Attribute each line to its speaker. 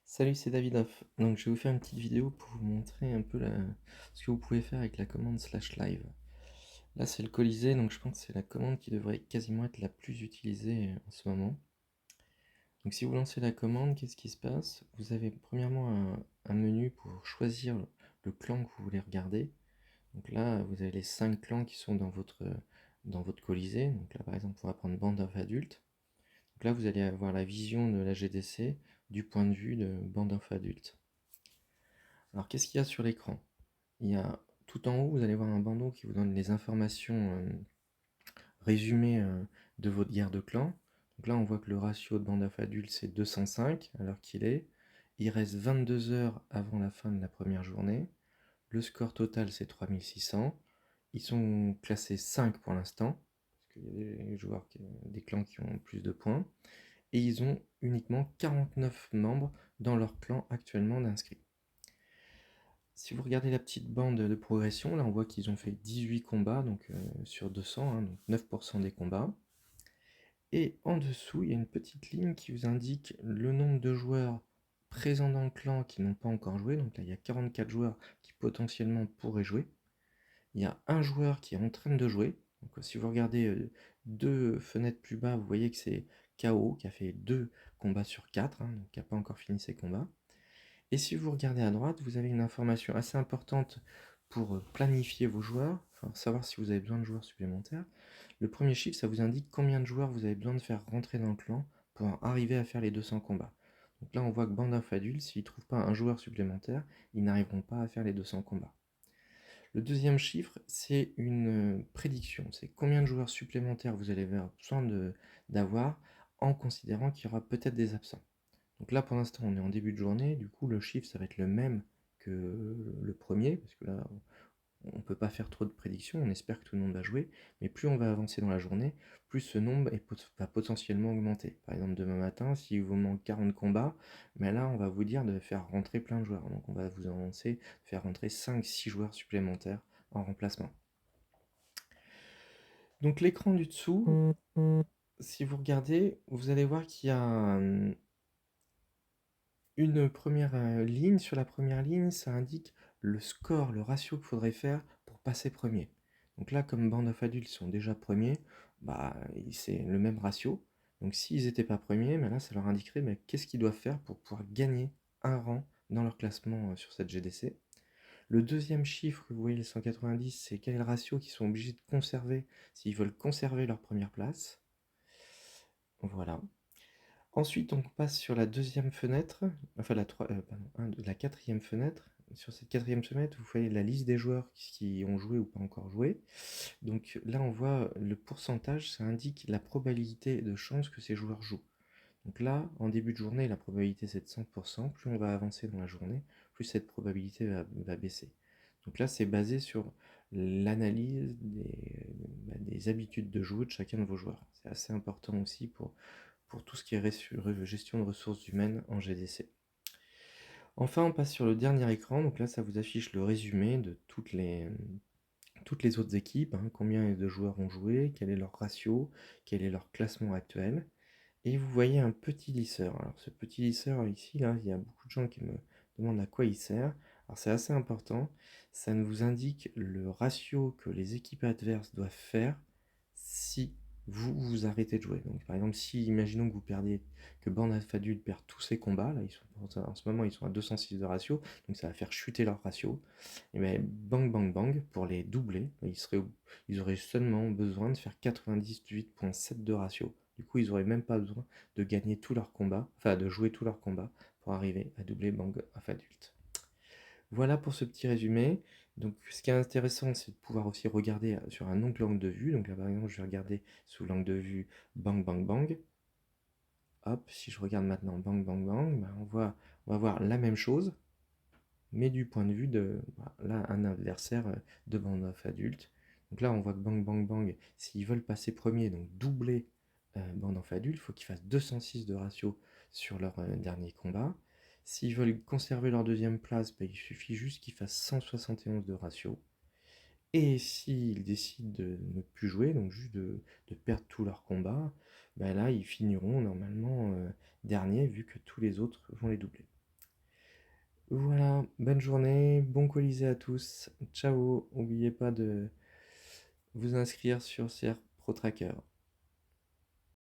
Speaker 1: Salut, c'est Davidoff. Donc, je vais vous faire une petite vidéo pour vous montrer un peu ce que vous pouvez faire avec la commande /live. Là, c'est le Colisée, donc je pense que c'est la commande qui devrait quasiment être la plus utilisée en ce moment. Donc, si vous lancez la commande, qu'est-ce qui se passe? Vous avez premièrement un menu pour choisir le clan que vous voulez regarder. Donc là, vous avez les 5 clans qui sont dans votre Colisée. Donc là, par exemple, on va prendre Band of Adultes. Donc là, vous allez avoir la vision de la GDC du point de vue de Band of Adultes. Alors, qu'est-ce qu'il y a sur l'écran? Il y a tout en haut, vous allez voir un bandeau qui vous donne les informations résumées de votre guerre de clan. Donc là, on voit que le ratio de Bandaf adulte, c'est 205 à l'heure qu'il est. Il reste 22 heures avant la fin de la première journée. Le score total, c'est 3600. Ils sont classés 5 pour l'instant, parce qu'il y a des joueurs, des clans qui ont plus de points. Et ils ont uniquement 49 membres dans leur clan actuellement d'inscrits. Si vous regardez la petite bande de progression, là on voit qu'ils ont fait 18 combats donc, sur 200, hein, donc 9% des combats. Et en dessous, il y a une petite ligne qui vous indique le nombre de joueurs présents dans le clan qui n'ont pas encore joué. Donc là, il y a 44 joueurs qui potentiellement pourraient jouer. Il y a un joueur qui est en train de jouer. Donc, si vous regardez deux fenêtres plus bas, vous voyez que c'est KO qui a fait 2 combats sur 4, hein, donc qui n'a pas encore fini ses combats. Et si vous regardez à droite, vous avez une information assez importante pour planifier vos joueurs, enfin savoir si vous avez besoin de joueurs supplémentaires. Le premier chiffre, ça vous indique combien de joueurs vous avez besoin de faire rentrer dans le clan pour arriver à faire les 200 combats. Donc là, on voit que Band of Adultes, s'ils ne trouvent pas un joueur supplémentaire, ils n'arriveront pas à faire les 200 combats. Le deuxième chiffre, c'est une prédiction. C'est combien de joueurs supplémentaires vous allez avoir besoin d'avoir en considérant qu'il y aura peut-être des absents. Donc là, pour l'instant, on est en début de journée. Du coup, le chiffre, ça va être le même que le premier, parce que là, on ne peut pas faire trop de prédictions. On espère que tout le monde va jouer. Mais plus on va avancer dans la journée, plus ce nombre va potentiellement augmenter. Par exemple, demain matin, s'il vous manque 40 combats, mais là, on va vous dire de faire rentrer plein de joueurs. Donc on va vous annoncer de faire rentrer 5-6 joueurs supplémentaires en remplacement. Donc l'écran du dessous, si vous regardez, vous allez voir qu'il y a une première ligne. Sur la première ligne, ça indique le score, le ratio qu'il faudrait faire pour passer premier. Donc là, comme Band of Adultes sont déjà premiers, bah, c'est le même ratio. Donc s'ils n'étaient pas premiers, là, ça leur indiquerait qu'est-ce qu'ils doivent faire pour pouvoir gagner un rang dans leur classement sur cette GDC. Le deuxième chiffre, vous voyez, les 190, c'est quel est le ratio qu'ils sont obligés de conserver s'ils veulent conserver leur première place. Voilà. Ensuite, on passe sur la deuxième fenêtre, enfin la quatrième fenêtre. Sur cette quatrième fenêtre, vous voyez la liste des joueurs qui ont joué ou pas encore joué. Donc là, on voit le pourcentage, ça indique la probabilité de chance que ces joueurs jouent. Donc là, en début de journée, la probabilité c'est de 100%. Plus on va avancer dans la journée, plus cette probabilité va baisser. Donc là, c'est basé sur l'analyse des habitudes de jeu de chacun de vos joueurs. C'est assez important aussi pour tout ce qui est gestion de ressources humaines en GDC. Enfin, on passe sur le dernier écran. Donc là, ça vous affiche le résumé de toutes les autres équipes, hein, combien de joueurs ont joué, quel est leur ratio, quel est leur classement actuel. Et vous voyez un petit lisseur. Alors ce petit lisseur ici, là, il y a beaucoup de gens qui me demandent à quoi il sert. Alors c'est assez important. Ça nous indique le ratio que les équipes adverses doivent faire si vous arrêtez de jouer. Donc par exemple, si imaginons que vous perdez, que Band of Adultes perd tous ses combats, là en ce moment ils sont à 206 de ratio, donc ça va faire chuter leur ratio. Et bien bang bang bang, pour les doubler, ils auraient seulement besoin de faire 98,7 de ratio. Du coup, ils n'auraient même pas besoin de gagner tous leurs combats, enfin de jouer tous leurs combats pour arriver à doubler Bang of Adultes. Voilà pour ce petit résumé. Donc, ce qui est intéressant, c'est de pouvoir aussi regarder sur un autre angle de vue. Donc là, par exemple, je vais regarder sous l'angle de vue Bang Bang Bang. Hop, si je regarde maintenant Bang Bang Bang, on va voir la même chose, mais du point de vue de là, un adversaire de Band of Adultes. Donc là, on voit que Bang Bang Bang, s'ils veulent passer premier, donc doubler Band of Adultes, il faut qu'ils fassent 206 de ratio sur leur dernier combat. S'ils veulent conserver leur deuxième place, il suffit juste qu'ils fassent 171 de ratio. Et s'ils décident de ne plus jouer, donc juste de perdre tous leurs combats, là, ils finiront normalement dernier, vu que tous les autres vont les doubler. Voilà, bonne journée, bon Colisée à tous. Ciao, n'oubliez pas de vous inscrire sur CR Pro Tracker.